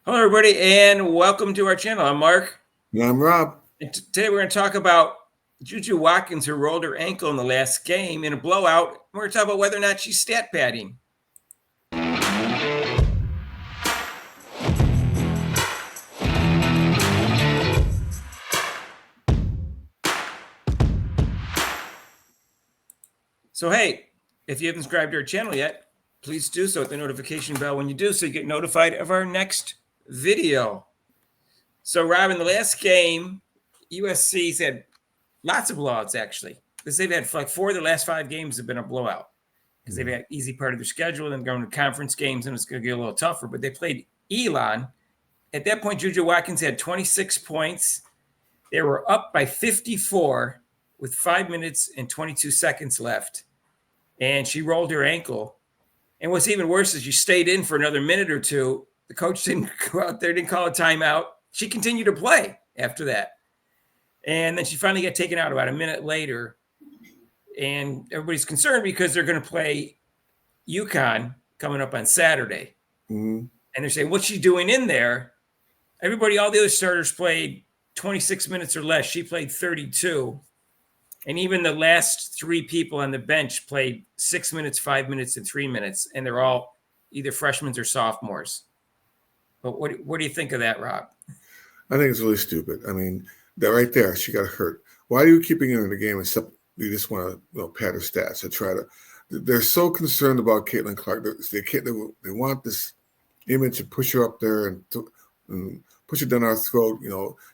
Hello, everybody, and welcome to our channel. I'm Mark. Yeah, I'm Rob. And today we're going to talk about JuJu Watkins, who rolled her ankle in the last game in a blowout. We're going to talk about whether or not she's stat padding. So, hey, if you haven't subscribed to our channel yet, please do so. Hit the notification bell when you do so you get notified of our next video. So, Rob, in the last game, USC's had lots of blowouts, actually. Because they've had like 4 of the last 5 games have been a blowout. Because they've had easy part of their schedule and going to conference games, and it's going to get a little tougher. But they played Elon. At that point, JuJu Watkins had 26 points. They were up by 54 with 5 minutes and 22 seconds left. And she rolled her ankle. And what's even worse is she stayed in for another minute or two. The coach didn't go out there, didn't call a timeout. She continued to play after that. And then she finally got taken out about a minute later. And everybody's concerned because they're going to play UConn coming up on Saturday. Mm-hmm. And they're saying, what's she doing in there? Everybody, all the other starters played 26 minutes or less. She played 32. And even the last 3 people on the bench played 6 minutes, 5 minutes, and 3 minutes. And they're all either freshmen or sophomores. But what do you think of that, Rob? I think it's really stupid. I mean, that right there, she got hurt. Why are you keeping her in the game except you just want to pad her stats and try to? They're so concerned about Caitlin Clark. They want this image to push her up there and push it down our throat.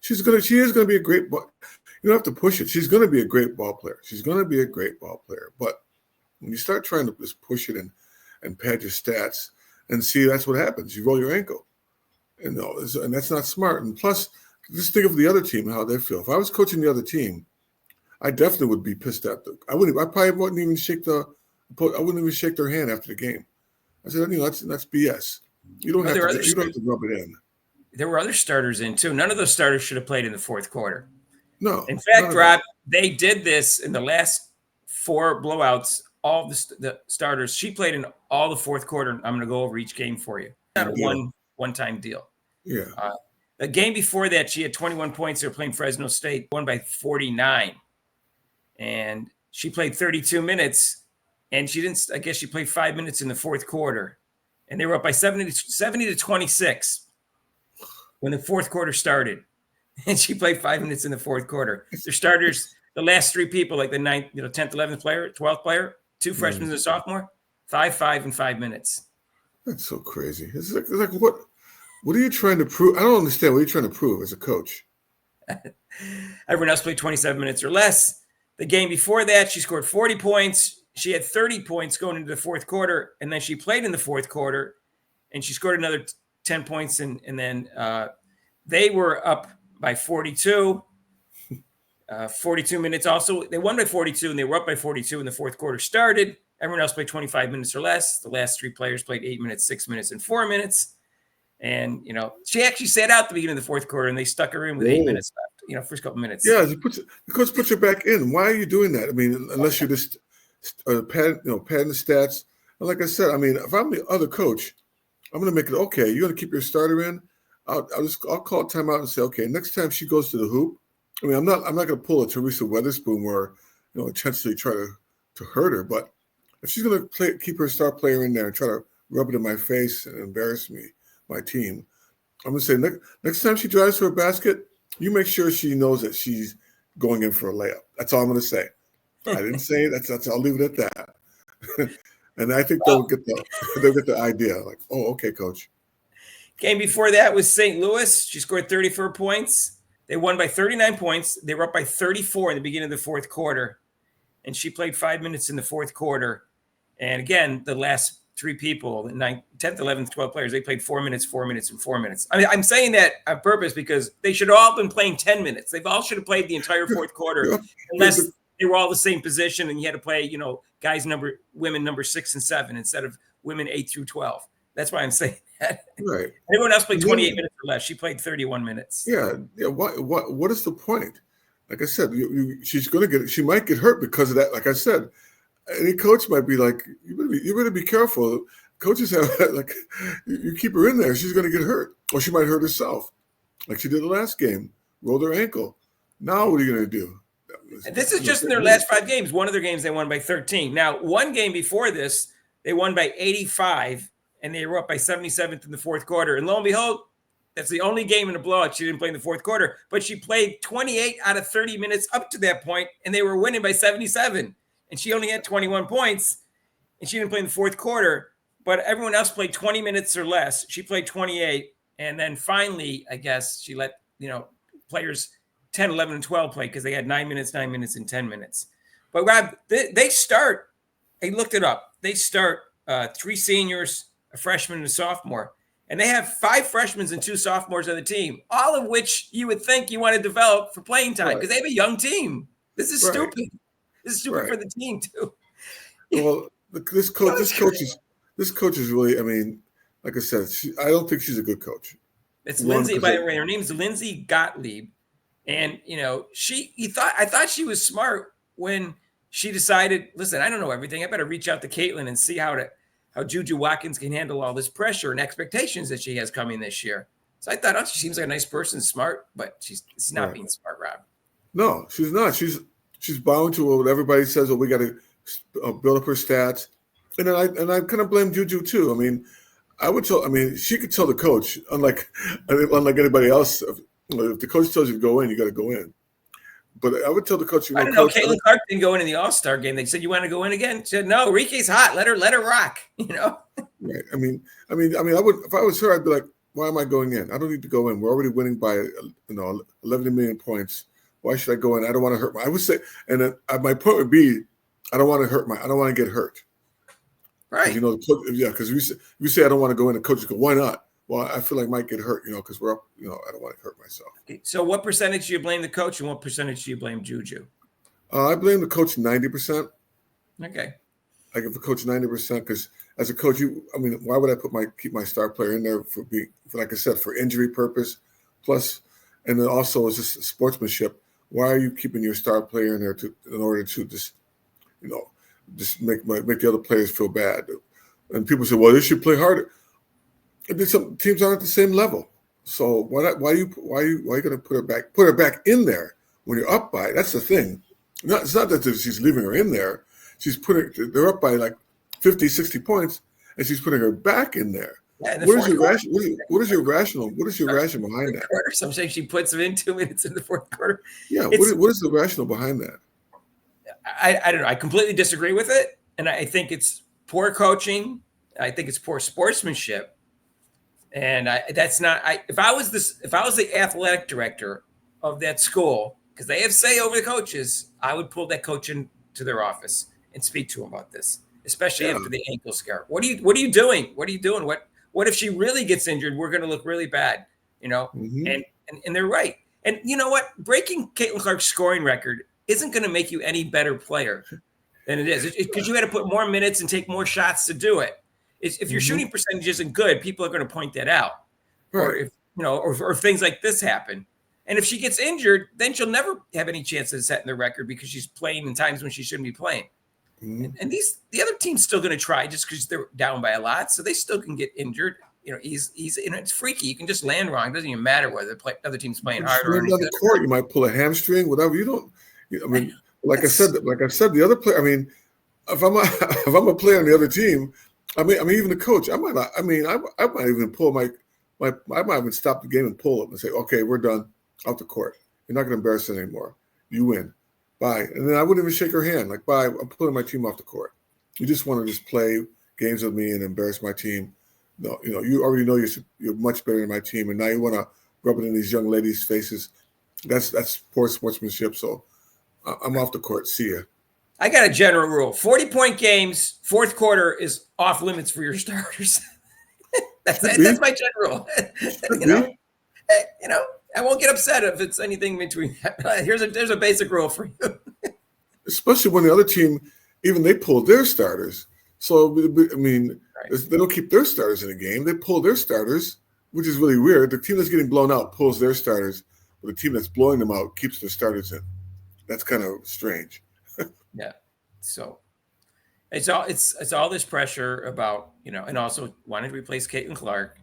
She is going to be a great ball. You don't have to push it. She's going to be a great ball player. She's going to be a great ball player. But when you start trying to just push it and pad your stats and see, that's what happens. You roll your ankle. And that's not smart. And plus, just think of the other team and how they feel. If I was coaching the other team, I definitely would be pissed at them. I probably wouldn't even shake their hand after the game. I said, that's BS. You don't have to rub it in. There were other starters in too. None of those starters should have played in the fourth quarter. No. In fact, Rob, they did this in the last 4 blowouts. All the starters, she played in all the fourth quarter. I'm going to go over each game for you. Not a one-time deal. Yeah. The game before that, she had 21 points. They were playing Fresno State, won by 49. And she played 32 minutes, and I guess she played 5 minutes in the fourth quarter. And they were up by 70 to 26 when the fourth quarter started. And she played 5 minutes in the fourth quarter. Their starters, the last 3 people, like the 9th, 10th, 11th player, 12th player, 2 freshmen and a sophomore, 5 and 5 minutes. That's so crazy. It's like what are you trying to prove? I don't understand what you're trying to prove as a coach. Everyone else played 27 minutes or less. The game before that, she scored 40 points. She had 30 points going into the fourth quarter, and then she played in the fourth quarter, and she scored another 10 points, and then they were up by 42. 42 minutes also. They won by 42, and they were up by 42 when the fourth quarter started. Everyone else played 25 minutes or less. The last 3 players played 8 minutes, 6 minutes, and 4 minutes. And, she actually sat out the beginning of the fourth quarter, and they stuck her in with 8 minutes left, first couple minutes. Yeah, the coach puts her back in. Why are you doing that? I mean, unless you're just padding the stats. And like I said, I mean, if I'm the other coach, I'm going to make it, okay, you're going to keep your starter in. I'll call a timeout and say, okay, next time she goes to the hoop, I mean, I'm not going to pull a Teresa Weatherspoon where, intentionally try to hurt her. But if she's going to keep her star player in there and try to rub it in my face and embarrass me, my team, I'm going to say next time she drives for a basket, you make sure she knows that she's going in for a layup. That's all I'm going to say. I didn't say it. That's I'll leave it at that. And I think they'll get the idea. Like, oh, okay, coach. Game before that was St. Louis. She scored 34 points. They won by 39 points. They were up by 34 in the beginning of the fourth quarter. And she played 5 minutes in the fourth quarter. And again, the last 3 people, the 9th, 10th, 11th, 12th players, they played 4 minutes, 4 minutes, and 4 minutes. I mean, I'm saying that on purpose because they should have all been playing 10 minutes. They all should have played the entire fourth quarter, unless they were all the same position and you had to play, women number 6 and 7 instead of women 8 through 12. That's why I'm saying that. Right. Everyone else played 28 minutes or less. She played 31 minutes. Yeah. What is the point? Like I said, she might get hurt because of that. Like I said, any coach might be like, you better be careful coaches have like, you keep her in there, she's going to get hurt, or she might hurt herself, like she did the last game, rolled her ankle. Now what are you going to do? And this is just in their last 5 games. One of their games they won by 13. Now, one game before this, they won by 85, and they were up by 77th in the fourth quarter. And lo and behold, that's the only game in the blowout she didn't play in the fourth quarter. But she played 28 out of 30 minutes up to that point, and they were winning by 77. And she only had 21 points, and she didn't play in the fourth quarter. But everyone else played 20 minutes or less. She played 28. And then finally, I guess, she let, players 10, 11, and 12 play because they had 9 minutes, and 10 minutes. But Rob, they start, I looked it up. They start 3 seniors, a freshman, and a sophomore. And they have 5 freshmen and 2 sophomores on the team, all of which you would think you want to develop for playing time because they have a young team. This is stupid. This is stupid for the team too. Well, this coach is really, I mean, like I said, I don't think she's a good coach. It's Lindsay, by the way. Her name's Lindsay Gottlieb. And, I thought she was smart when she decided, listen, I don't know everything. I better reach out to Caitlin and see how JuJu Watkins can handle all this pressure and expectations that she has coming this year. So I thought, she seems like a nice person, smart, but she's not being smart, Rob. No, she's not. She's bowing to what everybody says. Oh, we got to build up her stats. And then I kind of blame JuJu too. I mean, she could tell the coach, unlike anybody else, if the coach tells you to go in, you got to go in. But I would tell the coach, I don't know. Caitlin Clark didn't go in the All-Star game. They said, "You want to go in again?" She said, "No, Rike's hot. Let her rock." Right. I mean, I would, if I was her, I'd be like, "Why am I going in? I don't need to go in. We're already winning by 11 million points. Why should I go in? I don't want to hurt I would say, and then my point would be, I don't want to get hurt. Right. The coach, because you say I don't want to go in, the coach go, why not? Well, I feel like I might get hurt, because we're up, I don't want to hurt myself. So what percentage do you blame the coach and what percentage do you blame JuJu? I blame the coach 90%. Okay. I give the coach 90% because as a coach, why would I keep my star player in there for like I said, for injury purpose? Plus, and then also as just sportsmanship, why are you keeping your star player in there in order to just make the other players feel bad? And people say, well, they should play harder. Some teams aren't at the same level, so why are you going to put her back in there when you're up by? That's the thing. It's not that she's leaving her in there. They're up by like 50, 60 points, and she's putting her back in there. Yeah, what is your rational behind that? Some say she puts them in 2 minutes in the fourth quarter. Yeah, what is the rational behind that? I don't know. I completely disagree with it, and I think it's poor coaching. I think it's poor sportsmanship. And if I was the athletic director of that school, because they have say over the coaches, I would pull that coach into their office and speak to him about this, especially after the ankle scare. What are you doing? What are you doing? What if she really gets injured? We're going to look really bad, Mm-hmm. And they're right. And you know what? Breaking Caitlin Clark's scoring record isn't going to make you any better player than it is, because you had to put more minutes and take more shots to do it. If your shooting percentage isn't good, people are going to point that out, right. or things like this happen. And if she gets injured, then she'll never have any chance of setting the record because she's playing in times when she shouldn't be playing. Mm-hmm. And the other team's still going to try just because they're down by a lot, so they still can get injured. It's freaky. You can just land wrong. It doesn't even matter whether the other team's playing hard or anything. On the court, you might pull a hamstring, whatever. You don't. Like I said, the other player. If I'm a player on the other team. Even the coach, I might even pull I might even stop the game and pull up and say, okay, we're done, out the court. You're not going to embarrass it anymore. You win. Bye. And then I wouldn't even shake her hand. Like, bye, I'm pulling my team off the court. You just want to just play games with me and embarrass my team. No, you already know you're much better than my team, and now you want to rub it in these young ladies' faces. That's poor sportsmanship. So I'm off the court. See ya. I got a general rule: 40-point games, fourth quarter is off limits for your starters. That's my general rule. I won't get upset if it's anything between. There's a basic rule for you. Especially when the other team, even they pull their starters. So they don't keep their starters in the game. They pull their starters, which is really weird. The team that's getting blown out pulls their starters, but the team that's blowing them out keeps their starters in. That's kind of strange. Yeah. So It's all this pressure about, and also wanting to replace Caitlin Clark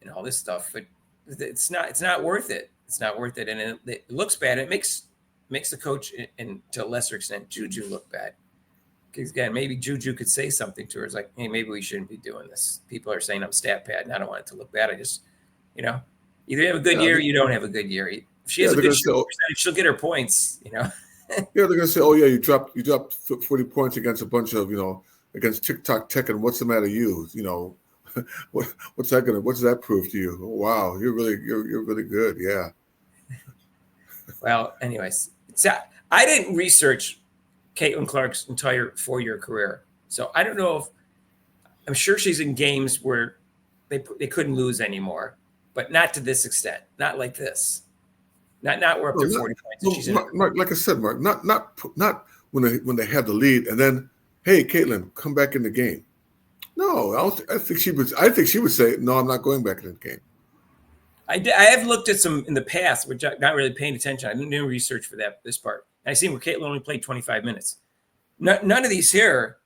and all this stuff. But it's not worth it. It's not worth it, and it looks bad. It makes the coach and to a lesser extent JuJu look bad. Because again, maybe JuJu could say something to her. It's like, hey, maybe we shouldn't be doing this. People are saying I'm stat pad, and I don't want it to look bad. I just, either you have a good year, or you don't have a good year. If she has a good shooting percentage, she'll get her points. Yeah, they're gonna say, "Oh yeah, you dropped 40 points against a bunch of against TikTok Tech, and what's the matter, you? What's that prove to you? Wow, you're really good, yeah." Well, anyways, I didn't research Caitlin Clark's entire 4-year career, so I don't know if I'm sure she's in games where they couldn't lose anymore, but not to this extent, not like this. Not we're up to 40 points. Mark, like I said, Mark, not when they have the lead and then, hey, Caitlin, come back in the game. No, I think she would say, no, I'm not going back in the game. I have looked at some in the past, which I'm not really paying attention. I didn't do research for this part. And I seen where Caitlin only played 25 minutes. None of these here,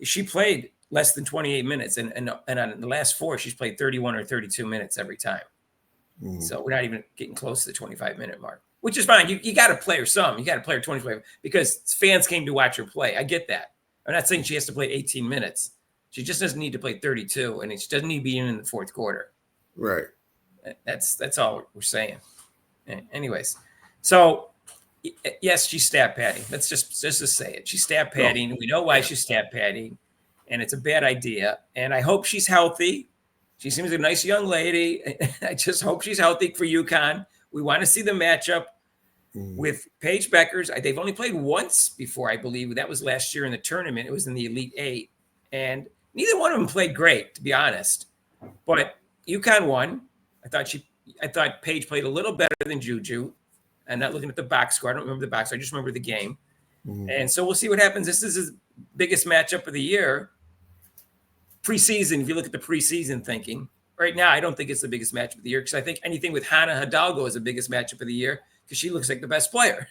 she played less than 28 minutes, and on the last 4, she's played 31 or 32 minutes every time. So we're not even getting close to the 25-minute mark, which is fine. You got to play her some. You got to play her 25 because fans came to watch her play. I get that. I'm not saying she has to play 18 minutes. She just doesn't need to play 32, and she doesn't need to be in the fourth quarter. Right. That's all we're saying. Anyways, so yes, she's stat padding. Let's just say it. She's stat padding. We know why she's stat padding, and it's a bad idea. And I hope she's healthy. She seems like a nice young lady. I just hope she's healthy for UConn. We want to see the matchup with Paige Beckers. They've only played once before, I believe. That was last year in the tournament. It was in the Elite 8. And neither one of them played great, to be honest. But UConn won. I thought Paige played a little better than JuJu. I'm not looking at the box score. I don't remember the box. I just remember the game. And so we'll see what happens. This is the biggest matchup of the year. Preseason, if you look at the preseason thinking, right now, I don't think it's the biggest matchup of the year because I think anything with Hannah Hidalgo is the biggest matchup of the year because she looks like the best player.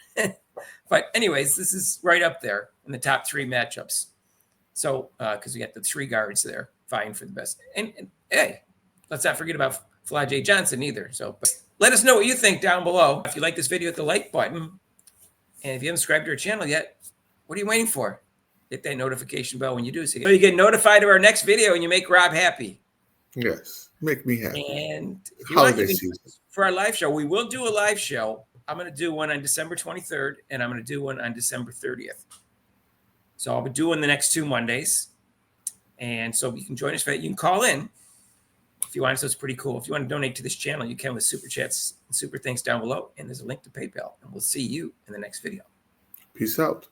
But anyways, this is right up there in the top 3 matchups. So, because we got the 3 guards there vying for the best. And hey, let's not forget about Flajay Johnson either. So let us know what you think down below. If you like this video, hit the like button. And if you haven't subscribed to our channel yet, what are you waiting for? Hit that notification bell when you do so you get notified of our next video and you make Rob happy. Yes, make me happy. And if you Holiday want, season. For our live show, we will do a live show. I'm going to do one on December 23rd, and I'm going to do one on December 30th. So I'll be doing the next 2 Mondays. And so you can join us for that. You can call in if you want. So it's pretty cool. If you want to donate to this channel, you can with super chats and super thanks down below. And there's a link to PayPal. And we'll see you in the next video. Peace out.